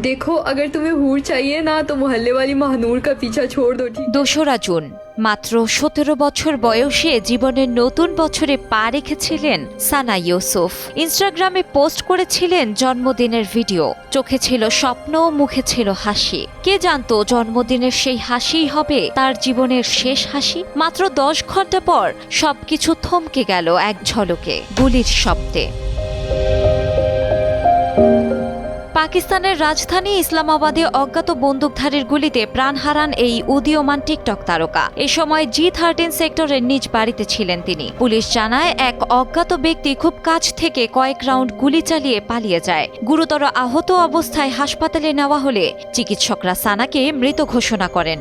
देखो अगर तुम्हें हूर चाहिए ना तो मोहल्ले वाली महानूर का पीछा छोड़ दो ठीक। 2রা জুন মাত্র 17 বছর বয়সে জীবনের নতুন বছরে পা রেখেছিলেন সানা ইউসুফ। ইনস্টাগ্রামে পোস্ট করেছিলেন জন্মদিনের ভিডিও। চোখে ছিল স্বপ্ন, মুখে ছিল হাসি। কে জানতো জন্মদিনের সেই হাসিই হবে তার জীবনের শেষ হাসি। মাত্র 10 ঘন্টা পর সবকিছু থমকে গেল এক ঝলকে, গুলির শব্দে। পাকিস্তানের রাজধানী ইসলামাবাদে অজ্ঞাত বন্দুকধারীর গুলিতে প্রাণ হারান এই উদীয়মান টিকটক তারকা। এ সময় G13 সেক্টরের নিজ বাড়িতে ছিলেন তিনি। পুলিশ জানায়, এক অজ্ঞাত ব্যক্তি খুব কাছ থেকে কয়েক রাউন্ড গুলি চালিয়ে পালিয়ে যায়। গুরুতর আহত অবস্থায় হাসপাতালে নেওয়া হলে চিকিৎসকরা সানাকে মৃত ঘোষণা করেন।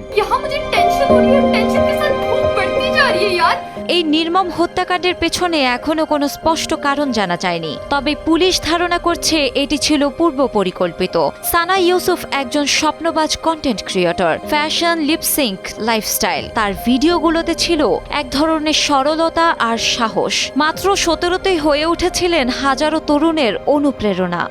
এই নির্মম হত্যাকাণ্ডের পেছনে এখনো কোনো স্পষ্ট কারণ জানা যায়নি, তবে পুলিশ ধারণা করছে এটি ছিল পূর্ব পরিকল্পিত। সানা ইউসুফ একজন স্বপ্নবাজ কন্টেন্ট ক্রিয়েটর, ফ্যাশন, লিপসিঙ্ক, লাইফস্টাইল। তার ভিডিওগুলোতে ছিল এক ধরনের সরলতা আর সাহস। মাত্র 17তেই হয়ে উঠেছিলেন হাজারো তরুণের অনুপ্রেরণা।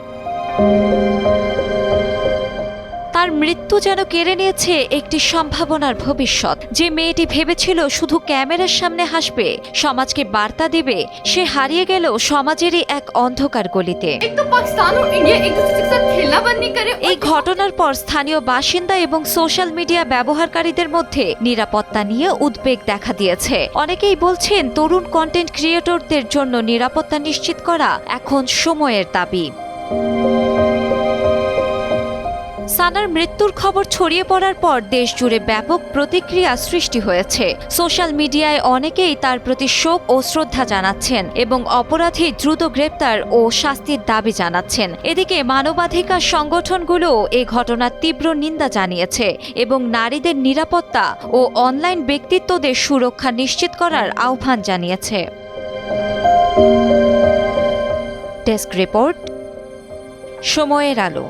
তার মৃত্যু যেন কেড়ে নিয়েছে একটি সম্ভাবনার ভবিষ্যৎ। যে মেয়েটি ভেবেছিল শুধু ক্যামেরার সামনে হাসবে, সমাজকে বার্তা দিবে, সে হারিয়ে গেল সমাজেরই এক অন্ধকার গলিতে। এই ঘটনার পর স্থানীয় বাসিন্দা এবং সোশ্যাল মিডিয়া ব্যবহারকারীদের মধ্যে নিরাপত্তা নিয়ে উদ্বেগ দেখা দিয়েছে। অনেকেই বলছেন, তরুণ কন্টেন্ট ক্রিয়েটরদের জন্য নিরাপত্তা নিশ্চিত করা এখন সময়ের দাবি। সানার মৃত্যুর খবর ছড়িয়ে পড়ার পর দেশ জুড়ে ব্যাপক প্রতিক্রিয়া সৃষ্টি হয়েছে। সোশ্যাল মিডিয়ায় অনেকেই তার প্রতি শোক ও শ্রদ্ধা জানাচ্ছেন এবং অপরাধী দ্রুত গ্রেপ্তার ও শাস্তির দাবি জানাচ্ছেন। এদিকে মানবাধিকার সংগঠনগুলো এ ঘটনার তীব্র নিন্দা জানিয়েছে এবং নারীদের নিরাপত্তা ও অনলাইন ব্যক্তিত্বদের সুরক্ষা নিশ্চিত করার আহ্বান জানিয়েছে। ডেস্ক রিপোর্ট, সময়ের আলো।